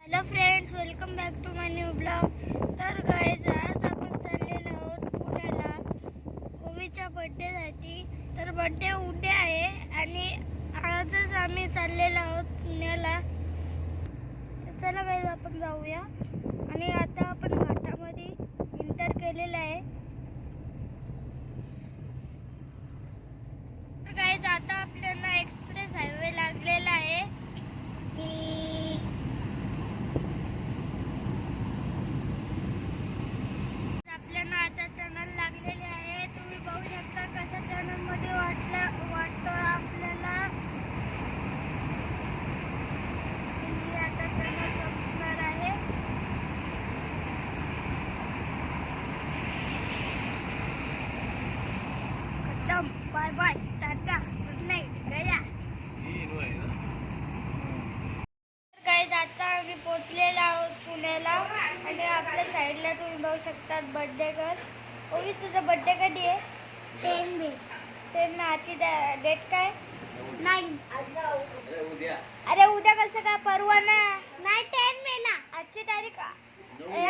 Hello friends, welcome back to my new blog. तर guys, आज आपण चाललेलो आहोत पुण्याला ओवीच्या बड्डेसाठी. तर बड्डे उद्या आहे आणि आजच आम्ही चाललेलो आहोत पुण्याला. तर चला गाईज, आपण जाऊया. आणि आता आपण घाटामध्ये एंटर केलेलं आहे. तर गाईज, आता आपल्याला एक्सप्रेस हायवे लागलेला आहे. आपल्याला आता टनल लागलेले आहे. तुम्ही पाहू शकता कसा टनल मध्ये वाटतो आपल्याला. आता टनल संपणार आहे. खतम. Bye bye, tata, good night, गया. गाईज, आता आम्ही पोहोचलेलो आहोत पुण्याला. आणि आपल्या साईडला तुम्ही बघू शकता बर्थडे गर्ल. ओवी, तुझा बर्थडे कधी आहे? 10 मे. 10 मे. आजची डेट काय? 9. अरे उद्या कसं काय? परवा ना. नाही, 10 मे ला. आजची तारीख 9 मे.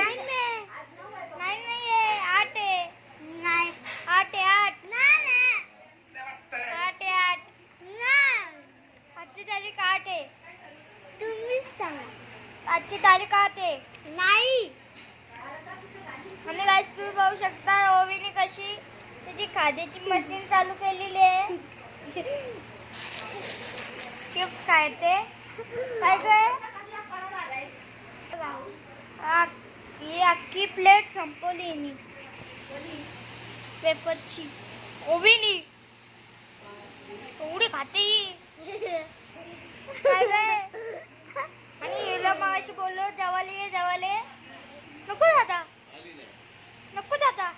9 नाही, 8 आहे. नाही, 8 आहे. 8 नाही, 8 आहे. 8 नाही. आजची तारीख 8 आहे. तुम्हीच सांगा. आजची तारीख 8 आहे. नाही. आणि गाईस, तुम्ही पाहू शकता ओवीने कशी त्याची खाद्याची मशीन चालू केलेली आहे. चिप्स खायते. काय काय? ही अख्खी प्लेट संपवली मी पेपरची. ओवीनी एवढी खाते. काय काय? आणि हिला मग अशी बोललो, जेवाले नको दादा, नको दादा.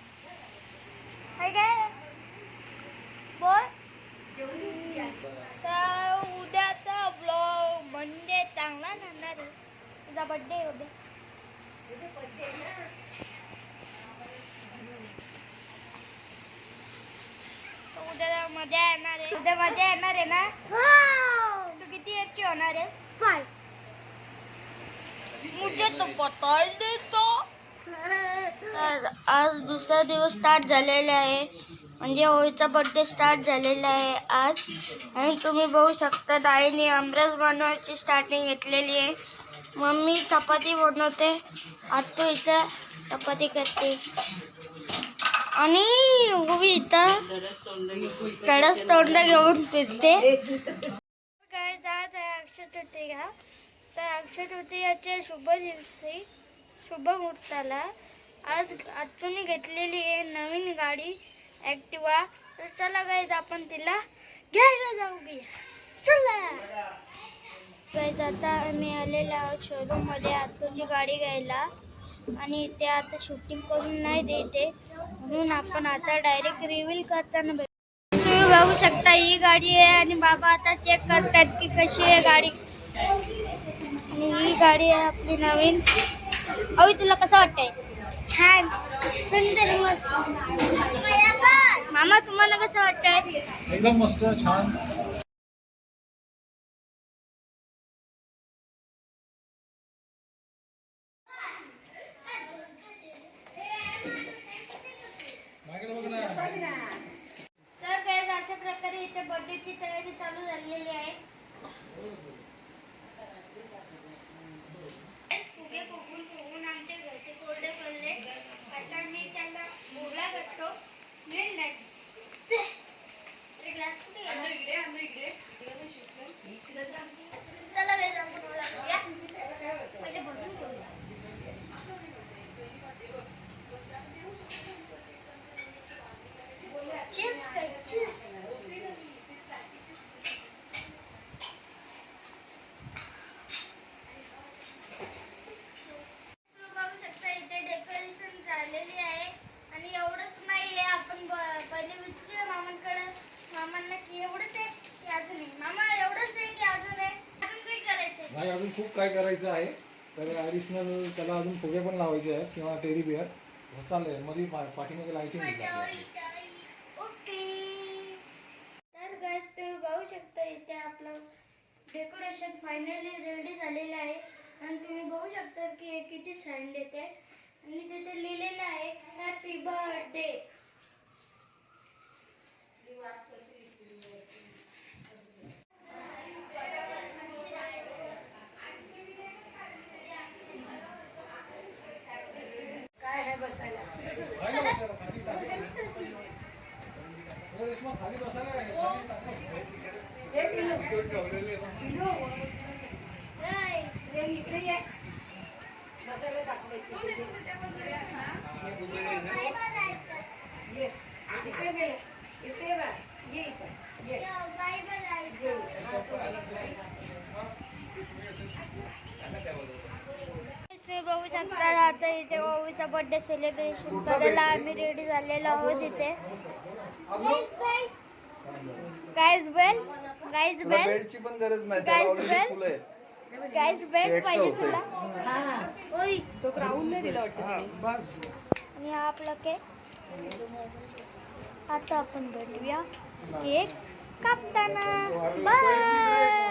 काय काय बोल. तर उद्याचा ब्लॉग म्हणजे चांगला राहणार आहे. तुझा बर्थडे उद्या. उद्या मजा येणार आहे. उद्या मजा येणार आहे ना? तू किती इयरची होणार आहेस? 5. मुझे तो पता ही नहीं तो. आज दुसरा दिवस स्टार्ट झालेला आहे. म्हणजे ओवीचा बर्थडे स्टार्ट झालेला आहे आज. आणि तुम्ही बघू शकता आईने आमरस बनवायची स्टार्टिंग घेतलेली आहे. मम्मी चपाती बनवते. आत्तू इथं चपाती करते. आणि ओवी इथं कडस तोंड घेऊन फिरते. काय जात आहे अक्षय तृतीया. तर अक्षय तृतीयाच्या शुभ दिवशी, शुभ मुहूर्ताला आज आत्तूने घेतलेली आहे नवीन गाडी ॲक्टिवा. तर चला गाईज, आपण तिला घ्यायला जाऊया. चला गाईज, आता आम्ही आलेलो आहोत शोरूममध्ये आत्तूची गाडी घ्यायला. आणि ते आता शूटिंग करून नाही देते, म्हणून आपण आता डायरेक्ट रिव्हील करताना भेटू. तुम्ही बघू शकता ही गाडी आहे. आणि बाबा आता चेक करतात की कशी आहे गाडी. आणि ही गाडी आहे आपली नवीन. अवी, तुला कसं वाटतंय? छान, सुंदर, मस्त. मामा, तुम्हाला कसं वाटतंय? एकदम मस्त, छान. तर काय, अशा प्रकारे इथे बर्थडेची तयारी चालू झालेली आहे. फुगे फुगून आमचे घरचे कोरडे पडले. आता मी त्याला बोला करतो. ग्लास कुठे गेला? चला गाईज, आपण बोला करूया. पहिले भरून घेऊया. Cheers, guys, cheers. तुम्ही बघू शकता इथे डेकोरेशन झालेली आहे. आणि एवढंच नाही आहे, आपण पहिले विचारूया मामांकडे. मामांना की एवढंच आहे की अजून आहे? मामा, एवढंच आहे की अजून आहे? अजून काही करायचं नाही, अजून खूप काय करायचं आहे. तर ॲडिशनल त्याला अजून फुगे पण लावायचे आहेत किंवा टेडी बिअर चाललंय. मध्ये पाठीमागे लाईटिंग ओके. तर गाईज, तुम्ही बघू शकता इथे आपलं डेकोरेशन फायनली रेडी झालेलं आहे. आणि तुम्ही बघू शकता किती छान देते आणि तिथे लिहिलेलं आहे हॅपी बर्थडे. काय आहे बसायला? खाली बसायला, खाली टाकायचं. रेश्मा खाली बसायला आहे, खाली टाकायचं. हे पिलो ठेवलेले आहे ना. पिलो ये इकडे ये बसायला टाकले ये इकडे गेले इकडे बा ये इथं ये तुम्ही बघू शकता आता इथे ओवीचा बर्थडे सेलिब्रेशन करायला आम्ही रेडी झालेलो आहोत इथे. गाईज बेल गाईज बेल बेल्टची पण गरज नाही Guys, त्याला already bell? फुलं आहेत. गाईज बेल Extra पाहिजे होतंय. तुला? ओय तो क्राऊन नाही दिला वाटतं. आणि हा आपला केक. आता आपण भेटूया केक कापताना. बाय.